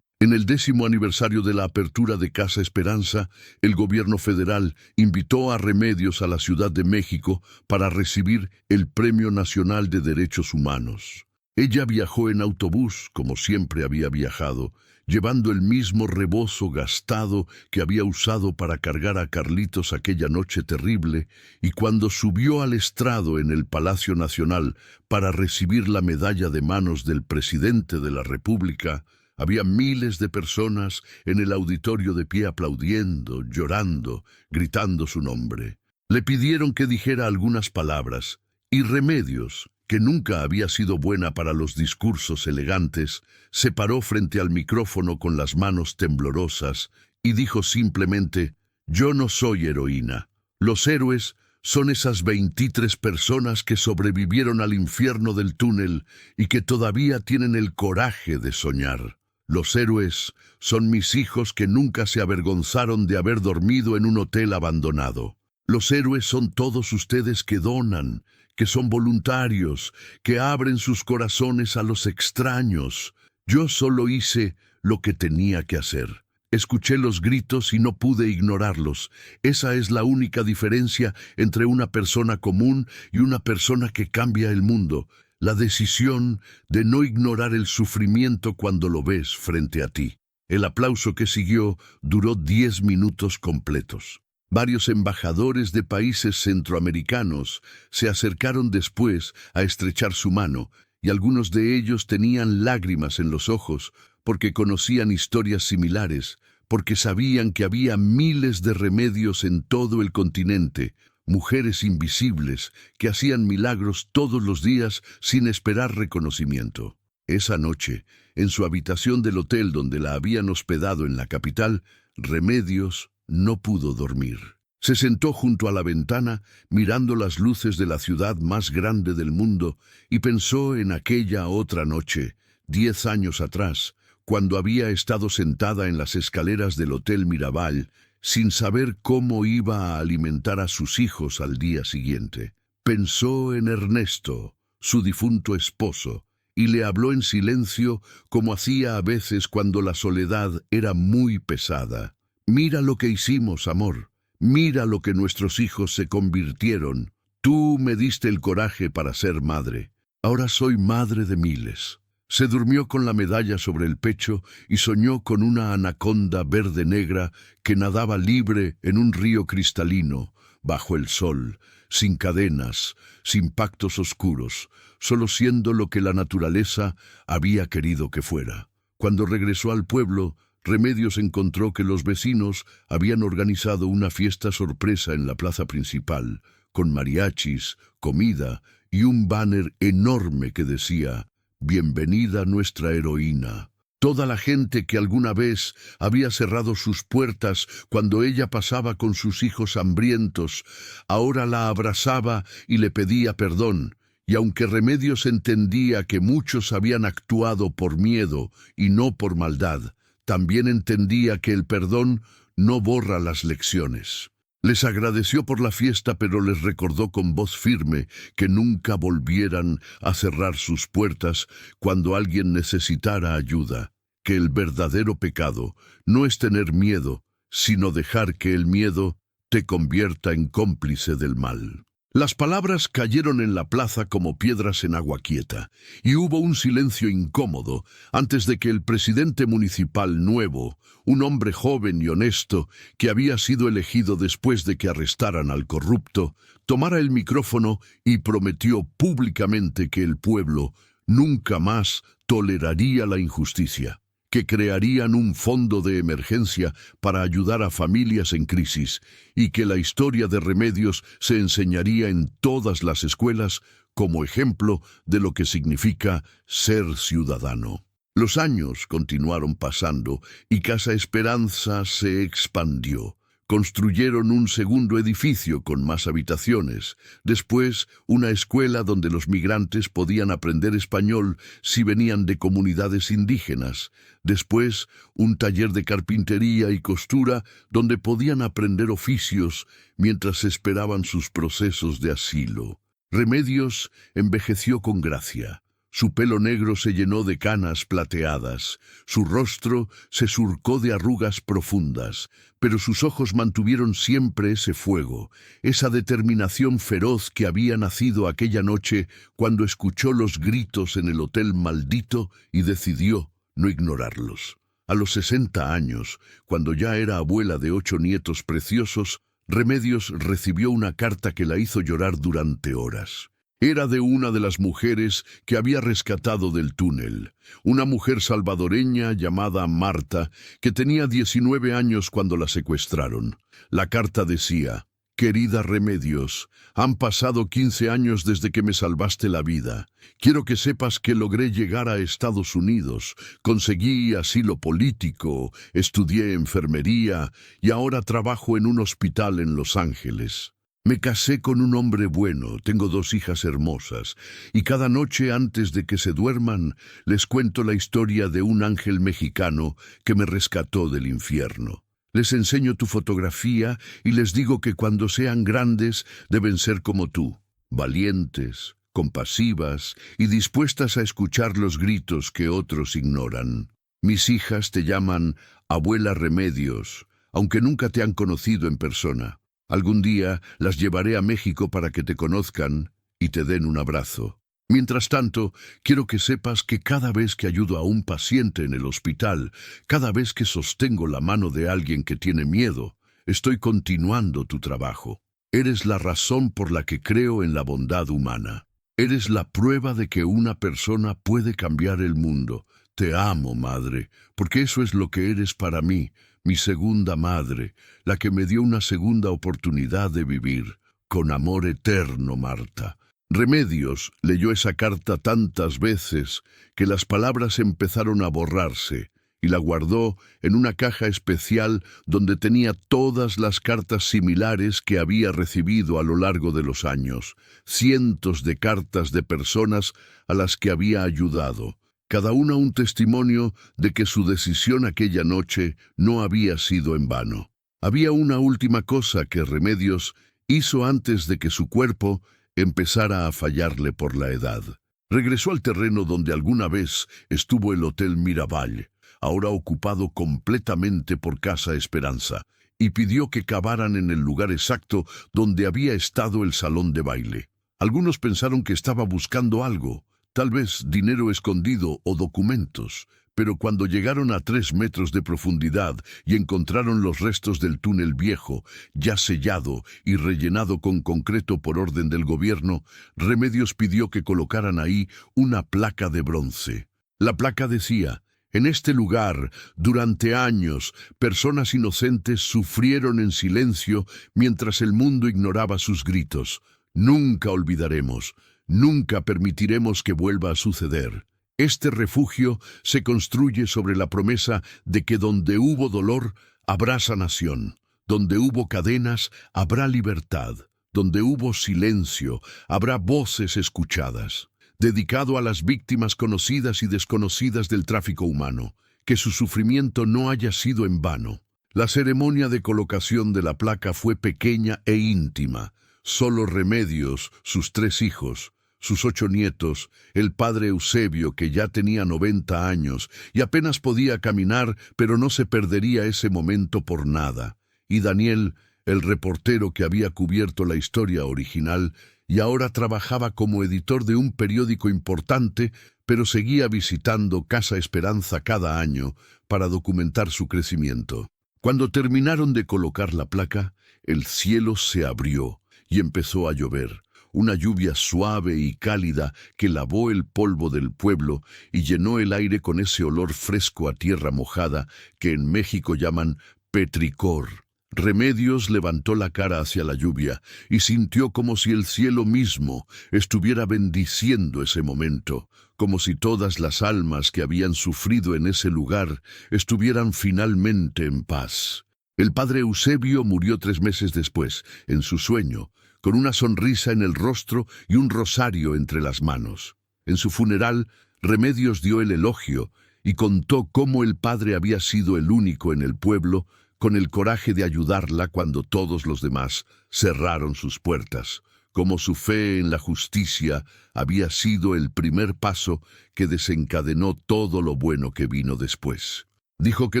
En el 10º aniversario de la apertura de Casa Esperanza, el gobierno federal invitó a Remedios a la Ciudad de México para recibir el Premio Nacional de Derechos Humanos. Ella viajó en autobús, como siempre había viajado, llevando el mismo rebozo gastado que había usado para cargar a Carlitos aquella noche terrible, y cuando subió al estrado en el Palacio Nacional para recibir la medalla de manos del presidente de la República, había miles de personas en el auditorio de pie aplaudiendo, llorando, gritando su nombre. Le pidieron que dijera algunas palabras, y Remedios, que nunca había sido buena para los discursos elegantes, se paró frente al micrófono con las manos temblorosas y dijo simplemente: «Yo no soy heroína. Los héroes son esas 23 personas que sobrevivieron al infierno del túnel y que todavía tienen el coraje de soñar. Los héroes son mis hijos que nunca se avergonzaron de haber dormido en un hotel abandonado. Los héroes son todos ustedes que donan, que son voluntarios, que abren sus corazones a los extraños. Yo solo hice lo que tenía que hacer. Escuché los gritos y no pude ignorarlos. Esa es la única diferencia entre una persona común y una persona que cambia el mundo. La decisión de no ignorar el sufrimiento cuando lo ves frente a ti». El aplauso que siguió duró 10 minutos completos. Varios embajadores de países centroamericanos se acercaron después a estrechar su mano, y algunos de ellos tenían lágrimas en los ojos porque conocían historias similares, porque sabían que había miles de remedios en todo el continente, mujeres invisibles que hacían milagros todos los días sin esperar reconocimiento. Esa noche, en su habitación del hotel donde la habían hospedado en la capital, Remedios no pudo dormir. Se sentó junto a la ventana, mirando las luces de la ciudad más grande del mundo, y pensó en aquella otra noche, 10 años atrás, cuando había estado sentada en las escaleras del Hotel Mirabal, sin saber cómo iba a alimentar a sus hijos al día siguiente. Pensó en Ernesto, su difunto esposo, y le habló en silencio como hacía a veces cuando la soledad era muy pesada. «Mira lo que hicimos, amor. Mira lo que nuestros hijos se convirtieron. Tú me diste el coraje para ser madre. Ahora soy madre de miles». Se durmió con la medalla sobre el pecho y soñó con una anaconda verde-negra que nadaba libre en un río cristalino, bajo el sol, sin cadenas, sin pactos oscuros, solo siendo lo que la naturaleza había querido que fuera. Cuando regresó al pueblo, Remedios encontró que los vecinos habían organizado una fiesta sorpresa en la plaza principal, con mariachis, comida y un banner enorme que decía: «Bienvenida nuestra heroína». Toda la gente que alguna vez había cerrado sus puertas cuando ella pasaba con sus hijos hambrientos, ahora la abrazaba y le pedía perdón, y aunque Remedios entendía que muchos habían actuado por miedo y no por maldad, también entendía que el perdón no borra las lecciones. Les agradeció por la fiesta, pero les recordó con voz firme que nunca volvieran a cerrar sus puertas cuando alguien necesitara ayuda, que el verdadero pecado no es tener miedo, sino dejar que el miedo te convierta en cómplice del mal. Las palabras cayeron en la plaza como piedras en agua quieta, y hubo un silencio incómodo antes de que el presidente municipal nuevo, un hombre joven y honesto que había sido elegido después de que arrestaran al corrupto, tomara el micrófono y prometió públicamente que el pueblo nunca más toleraría la injusticia, que crearían un fondo de emergencia para ayudar a familias en crisis y que la historia de Remedios se enseñaría en todas las escuelas como ejemplo de lo que significa ser ciudadano. Los años continuaron pasando y Casa Esperanza se expandió. Construyeron un segundo edificio con más habitaciones, después una escuela donde los migrantes podían aprender español si venían de comunidades indígenas, después un taller de carpintería y costura donde podían aprender oficios mientras esperaban sus procesos de asilo. Remedios envejeció con gracia. Su pelo negro se llenó de canas plateadas, su rostro se surcó de arrugas profundas, pero sus ojos mantuvieron siempre ese fuego, esa determinación feroz que había nacido aquella noche cuando escuchó los gritos en el hotel maldito y decidió no ignorarlos. A los 60 años, cuando ya era abuela de 8 nietos preciosos, Remedios recibió una carta que la hizo llorar durante horas. Era de una de las mujeres que había rescatado del túnel, una mujer salvadoreña llamada Marta, que tenía 19 años cuando la secuestraron. La carta decía: «Querida Remedios, han pasado 15 años desde que me salvaste la vida. Quiero que sepas que logré llegar a Estados Unidos, conseguí asilo político, estudié enfermería y ahora trabajo en un hospital en Los Ángeles. Me casé con un hombre bueno, tengo 2 hijas hermosas, y cada noche antes de que se duerman les cuento la historia de un ángel mexicano que me rescató del infierno. Les enseño tu fotografía y les digo que cuando sean grandes deben ser como tú, valientes, compasivas y dispuestas a escuchar los gritos que otros ignoran. Mis hijas te llaman Abuela Remedios, aunque nunca te han conocido en persona. Algún día las llevaré a México para que te conozcan y te den un abrazo. Mientras tanto, quiero que sepas que cada vez que ayudo a un paciente en el hospital, cada vez que sostengo la mano de alguien que tiene miedo, estoy continuando tu trabajo. Eres la razón por la que creo en la bondad humana. Eres la prueba de que una persona puede cambiar el mundo. Te amo, madre, porque eso es lo que eres para mí, mi segunda madre, la que me dio una segunda oportunidad de vivir. Con amor eterno, Marta. Remedios leyó esa carta tantas veces que las palabras empezaron a borrarse y la guardó en una caja especial donde tenía todas las cartas similares que había recibido a lo largo de los años, cientos de cartas de personas a las que había ayudado, cada una un testimonio de que su decisión aquella noche no había sido en vano. Había una última cosa que Remedios hizo antes de que su cuerpo empezara a fallarle por la edad. Regresó al terreno donde alguna vez estuvo el Hotel Miravalle, ahora ocupado completamente por Casa Esperanza, y pidió que cavaran en el lugar exacto donde había estado el salón de baile. Algunos pensaron que estaba buscando algo, tal vez dinero escondido o documentos, pero cuando llegaron a 3 metros de profundidad y encontraron los restos del túnel viejo, ya sellado y rellenado con concreto por orden del gobierno, Remedios pidió que colocaran ahí una placa de bronce. La placa decía: en este lugar, durante años, personas inocentes sufrieron en silencio mientras el mundo ignoraba sus gritos. Nunca olvidaremos, nunca permitiremos que vuelva a suceder. Este refugio se construye sobre la promesa de que donde hubo dolor, habrá sanación. Donde hubo cadenas, habrá libertad. Donde hubo silencio, habrá voces escuchadas. Dedicado a las víctimas conocidas y desconocidas del tráfico humano, que su sufrimiento no haya sido en vano. La ceremonia de colocación de la placa fue pequeña e íntima. Solo Remedios, sus 3 hijos, sus 8 nietos, el padre Eusebio, que ya tenía 90 años y apenas podía caminar, pero no se perdería ese momento por nada, y Daniel, el reportero que había cubierto la historia original y ahora trabajaba como editor de un periódico importante, pero seguía visitando Casa Esperanza cada año para documentar su crecimiento. Cuando terminaron de colocar la placa, el cielo se abrió y empezó a llover. Una lluvia suave y cálida que lavó el polvo del pueblo y llenó el aire con ese olor fresco a tierra mojada que en México llaman petricor. Remedios levantó la cara hacia la lluvia y sintió como si el cielo mismo estuviera bendiciendo ese momento, como si todas las almas que habían sufrido en ese lugar estuvieran finalmente en paz. El padre Eusebio murió 3 meses después, en su sueño, con una sonrisa en el rostro y un rosario entre las manos. En su funeral, Remedios dio el elogio y contó cómo el padre había sido el único en el pueblo con el coraje de ayudarla cuando todos los demás cerraron sus puertas, como su fe en la justicia había sido el primer paso que desencadenó todo lo bueno que vino después. Dijo que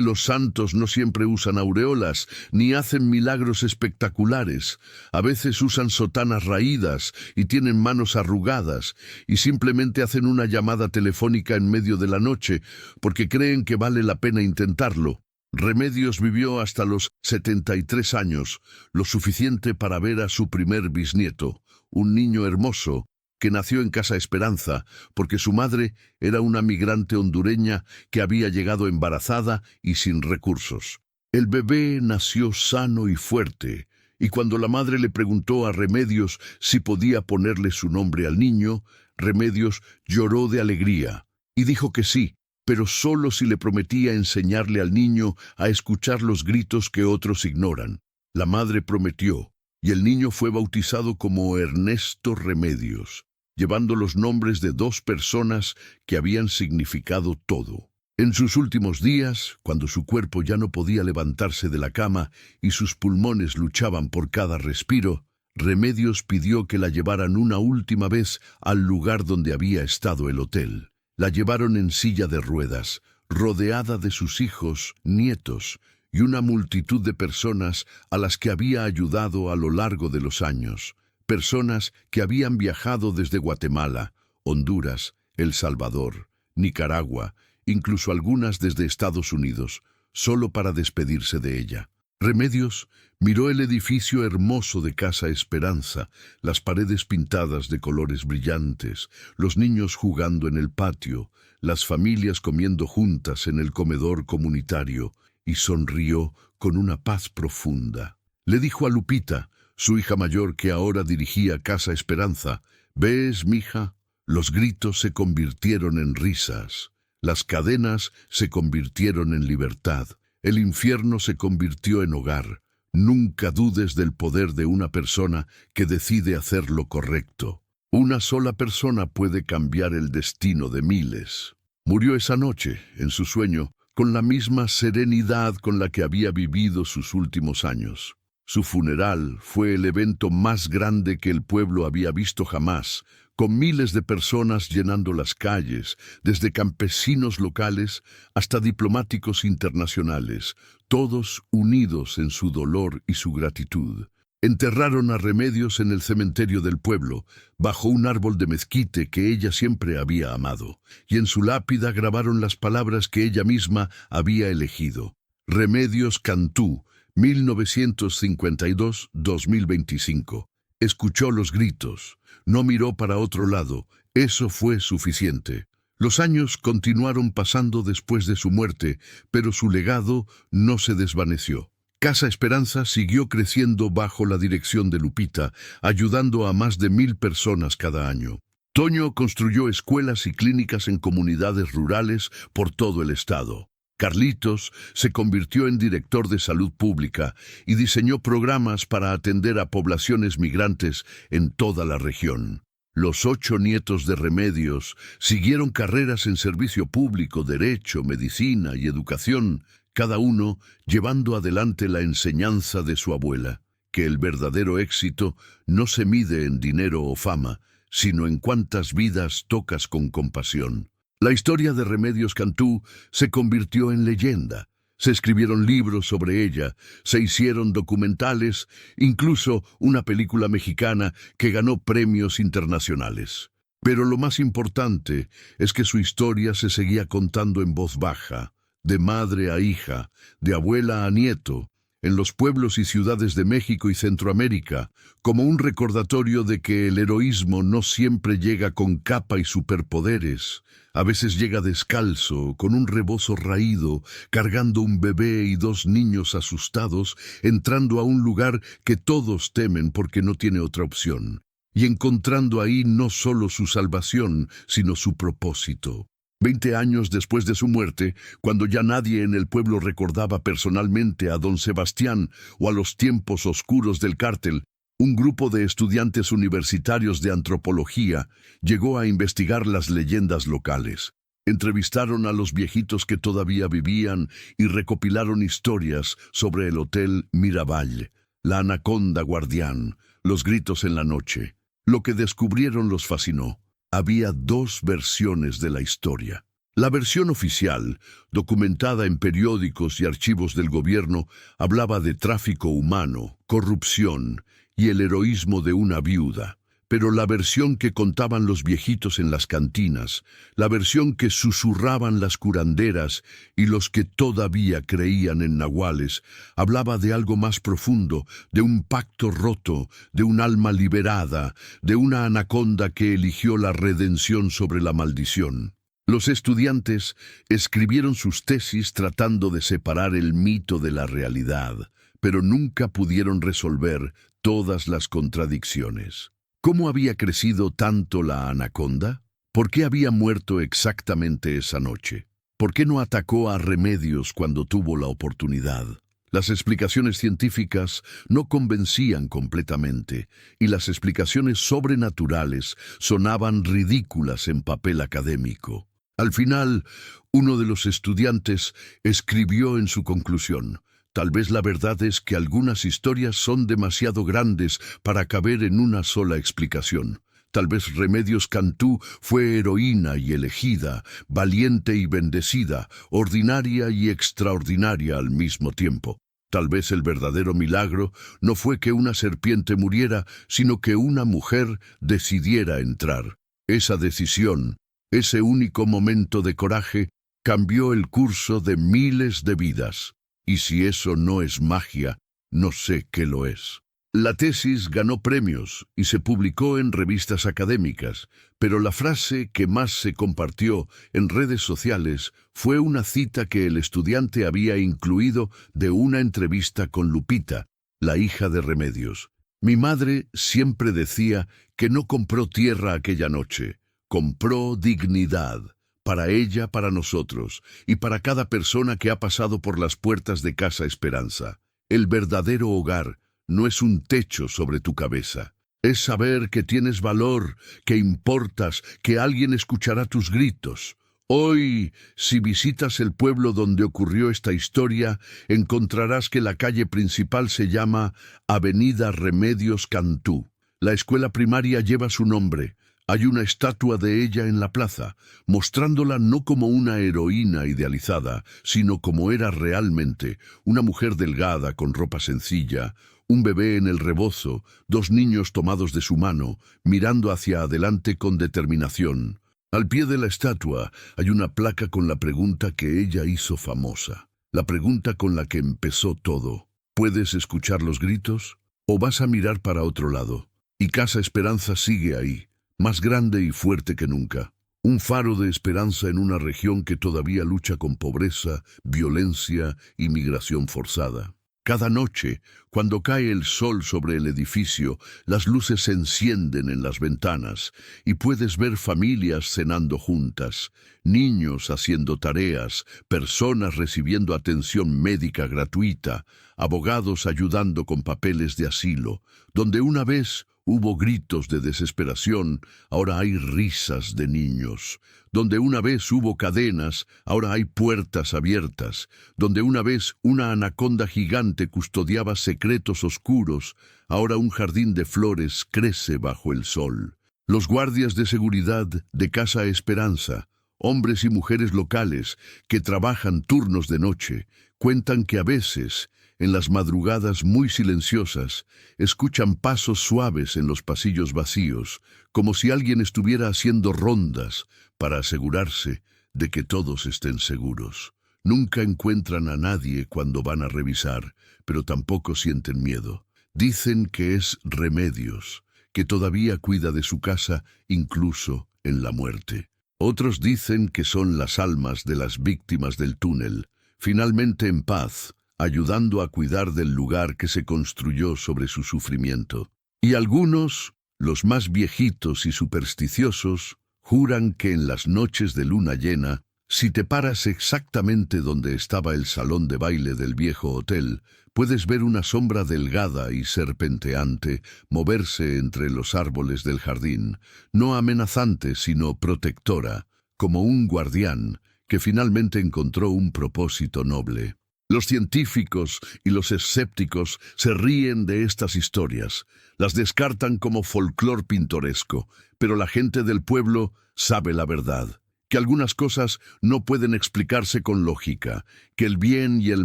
los santos no siempre usan aureolas, ni hacen milagros espectaculares. A veces usan sotanas raídas y tienen manos arrugadas, y simplemente hacen una llamada telefónica en medio de la noche, porque creen que vale la pena intentarlo. Remedios vivió hasta los 73 años, lo suficiente para ver a su primer bisnieto, un niño hermoso, que nació en Casa Esperanza, porque su madre era una migrante hondureña que había llegado embarazada y sin recursos. El bebé nació sano y fuerte, y cuando la madre le preguntó a Remedios si podía ponerle su nombre al niño, Remedios lloró de alegría, y dijo que sí, pero solo si le prometía enseñarle al niño a escuchar los gritos que otros ignoran. La madre prometió, y el niño fue bautizado como Ernesto Remedios, llevando los nombres de 2 personas que habían significado todo. En sus últimos días, cuando su cuerpo ya no podía levantarse de la cama y sus pulmones luchaban por cada respiro, Remedios pidió que la llevaran una última vez al lugar donde había estado el hotel. La llevaron en silla de ruedas, rodeada de sus hijos, nietos y una multitud de personas a las que había ayudado a lo largo de los años. Personas que habían viajado desde Guatemala, Honduras, El Salvador, Nicaragua, incluso algunas desde Estados Unidos, solo para despedirse de ella. Remedios miró el edificio hermoso de Casa Esperanza, las paredes pintadas de colores brillantes, los niños jugando en el patio, las familias comiendo juntas en el comedor comunitario, y sonrió con una paz profunda. Le dijo a Lupita, su hija mayor que ahora dirigía Casa Esperanza: «¿Ves, mija? Los gritos se convirtieron en risas, las cadenas se convirtieron en libertad, el infierno se convirtió en hogar. Nunca dudes del poder de una persona que decide hacer lo correcto. Una sola persona puede cambiar el destino de miles». Murió esa noche, en su sueño, con la misma serenidad con la que había vivido sus últimos años. Su funeral fue el evento más grande que el pueblo había visto jamás, con miles de personas llenando las calles, desde campesinos locales hasta diplomáticos internacionales, todos unidos en su dolor y su gratitud. Enterraron a Remedios en el cementerio del pueblo, bajo un árbol de mezquite que ella siempre había amado, y en su lápida grabaron las palabras que ella misma había elegido: Remedios Cantú, 1952-2025. Escuchó los gritos, no miró para otro lado, eso fue suficiente. Los años continuaron pasando después de su muerte, pero su legado no se desvaneció. Casa Esperanza siguió creciendo bajo la dirección de Lupita, ayudando a más de 1000 personas cada año. Toño construyó escuelas y clínicas en comunidades rurales por todo el estado. Carlitos se convirtió en director de salud pública y diseñó programas para atender a poblaciones migrantes en toda la región. Los 8 nietos de Remedios siguieron carreras en servicio público, derecho, medicina y educación, cada uno llevando adelante la enseñanza de su abuela, que el verdadero éxito no se mide en dinero o fama, sino en cuántas vidas tocas con compasión. La historia de Remedios Cantú se convirtió en leyenda. Se escribieron libros sobre ella, se hicieron documentales, incluso una película mexicana que ganó premios internacionales. Pero lo más importante es que su historia se seguía contando en voz baja, de madre a hija, de abuela a nieto, en los pueblos y ciudades de México y Centroamérica, como un recordatorio de que el heroísmo no siempre llega con capa y superpoderes. A veces llega descalzo, con un rebozo raído, cargando un bebé y 2 niños asustados, entrando a un lugar que todos temen porque no tiene otra opción, y encontrando ahí no solo su salvación, sino su propósito. 20 años después de su muerte, cuando ya nadie en el pueblo recordaba personalmente a don Sebastián o a los tiempos oscuros del cártel, un grupo de estudiantes universitarios de antropología llegó a investigar las leyendas locales. Entrevistaron a los viejitos que todavía vivían y recopilaron historias sobre el Hotel Miravalle, la anaconda guardián, los gritos en la noche. Lo que descubrieron los fascinó. Había 2 versiones de la historia. La versión oficial, documentada en periódicos y archivos del gobierno, hablaba de tráfico humano, corrupción y el heroísmo de una viuda. Pero la versión que contaban los viejitos en las cantinas, la versión que susurraban las curanderas y los que todavía creían en nahuales, hablaba de algo más profundo, de un pacto roto, de un alma liberada, de una anaconda que eligió la redención sobre la maldición. Los estudiantes escribieron sus tesis tratando de separar el mito de la realidad, pero nunca pudieron resolver todas las contradicciones. ¿Cómo había crecido tanto la anaconda? ¿Por qué había muerto exactamente esa noche? ¿Por qué no atacó a Remedios cuando tuvo la oportunidad? Las explicaciones científicas no convencían completamente, y las explicaciones sobrenaturales sonaban ridículas en papel académico. Al final, uno de los estudiantes escribió en su conclusión: «Tal vez la verdad es que algunas historias son demasiado grandes para caber en una sola explicación. Tal vez Remedios Cantú fue heroína y elegida, valiente y bendecida, ordinaria y extraordinaria al mismo tiempo. Tal vez el verdadero milagro no fue que una serpiente muriera, sino que una mujer decidiera entrar. Esa decisión, ese único momento de coraje, cambió el curso de miles de vidas». Y si eso no es magia, no sé qué lo es. La tesis ganó premios y se publicó en revistas académicas, pero la frase que más se compartió en redes sociales fue una cita que el estudiante había incluido de una entrevista con Lupita, la hija de Remedios. Mi madre siempre decía que no compró tierra aquella noche, compró dignidad. Para ella, para nosotros, y para cada persona que ha pasado por las puertas de Casa Esperanza. El verdadero hogar no es un techo sobre tu cabeza. Es saber que tienes valor, que importas, que alguien escuchará tus gritos. Hoy, si visitas el pueblo donde ocurrió esta historia, encontrarás que la calle principal se llama Avenida Remedios Cantú. La escuela primaria lleva su nombre. Hay una estatua de ella en la plaza, mostrándola no como una heroína idealizada, sino como era realmente, una mujer delgada con ropa sencilla, un bebé en el rebozo, dos niños tomados de su mano, mirando hacia adelante con determinación. Al pie de la estatua hay una placa con la pregunta que ella hizo famosa, la pregunta con la que empezó todo. ¿Puedes escuchar los gritos? ¿O vas a mirar para otro lado? Y Casa Esperanza sigue ahí, más grande y fuerte que nunca. Un faro de esperanza en una región que todavía lucha con pobreza, violencia y migración forzada. Cada noche, cuando cae el sol sobre el edificio, las luces se encienden en las ventanas y puedes ver familias cenando juntas, niños haciendo tareas, personas recibiendo atención médica gratuita, abogados ayudando con papeles de asilo. Donde una vez hubo gritos de desesperación, ahora hay risas de niños. Donde una vez hubo cadenas, ahora hay puertas abiertas. Donde una vez una anaconda gigante custodiaba secretos oscuros, ahora un jardín de flores crece bajo el sol. Los guardias de seguridad de Casa Esperanza, hombres y mujeres locales que trabajan turnos de noche, cuentan que a veces, en las madrugadas muy silenciosas, escuchan pasos suaves en los pasillos vacíos, como si alguien estuviera haciendo rondas para asegurarse de que todos estén seguros. Nunca encuentran a nadie cuando van a revisar, pero tampoco sienten miedo. Dicen que es Remedios, que todavía cuida de su casa incluso en la muerte. Otros dicen que son las almas de las víctimas del túnel, finalmente en paz, ayudando a cuidar del lugar que se construyó sobre su sufrimiento. Y algunos, los más viejitos y supersticiosos, juran que en las noches de luna llena, si te paras exactamente donde estaba el salón de baile del viejo hotel, puedes ver una sombra delgada y serpenteante moverse entre los árboles del jardín, no amenazante sino protectora, como un guardián que finalmente encontró un propósito noble. Los científicos y los escépticos se ríen de estas historias, las descartan como folclore pintoresco, pero la gente del pueblo sabe la verdad, que algunas cosas no pueden explicarse con lógica, que el bien y el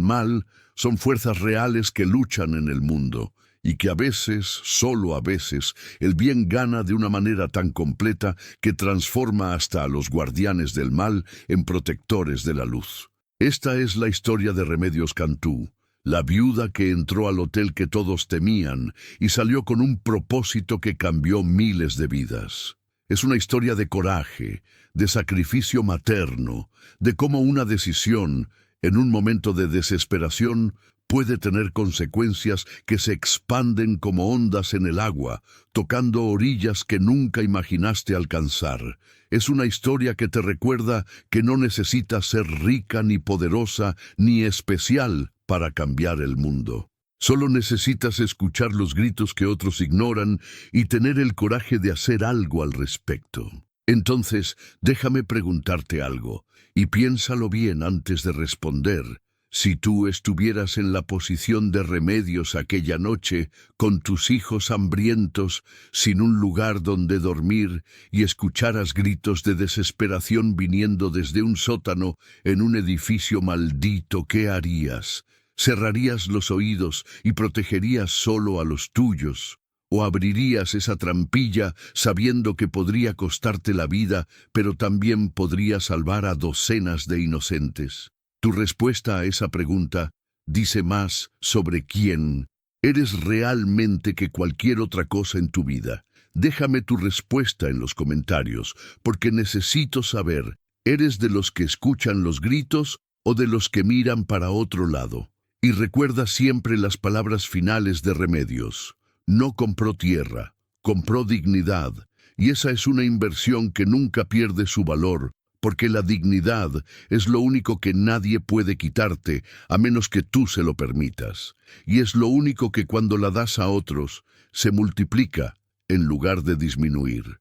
mal son fuerzas reales que luchan en el mundo, y que a veces, solo a veces, el bien gana de una manera tan completa que transforma hasta a los guardianes del mal en protectores de la luz. Esta es la historia de Remedios Cantú, la viuda que entró al hotel que todos temían y salió con un propósito que cambió miles de vidas. Es una historia de coraje, de sacrificio materno, de cómo una decisión, en un momento de desesperación, puede tener consecuencias que se expanden como ondas en el agua, tocando orillas que nunca imaginaste alcanzar. Es una historia que te recuerda que no necesitas ser rica ni poderosa ni especial para cambiar el mundo. Solo necesitas escuchar los gritos que otros ignoran y tener el coraje de hacer algo al respecto. Entonces, déjame preguntarte algo, y piénsalo bien antes de responder. Si tú estuvieras en la posición de Remedios aquella noche, con tus hijos hambrientos, sin un lugar donde dormir, y escucharas gritos de desesperación viniendo desde un sótano en un edificio maldito, ¿qué harías? ¿Cerrarías los oídos y protegerías solo a los tuyos? ¿O abrirías esa trampilla sabiendo que podría costarte la vida, pero también podría salvar a docenas de inocentes? Tu respuesta a esa pregunta dice más sobre quién eres realmente que cualquier otra cosa en tu vida. Déjame tu respuesta en los comentarios, porque necesito saber, ¿eres de los que escuchan los gritos o de los que miran para otro lado? Y recuerda siempre las palabras finales de Remedios. No compró tierra, compró dignidad, y esa es una inversión que nunca pierde su valor, porque la dignidad es lo único que nadie puede quitarte a menos que tú se lo permitas, y es lo único que cuando la das a otros se multiplica en lugar de disminuir.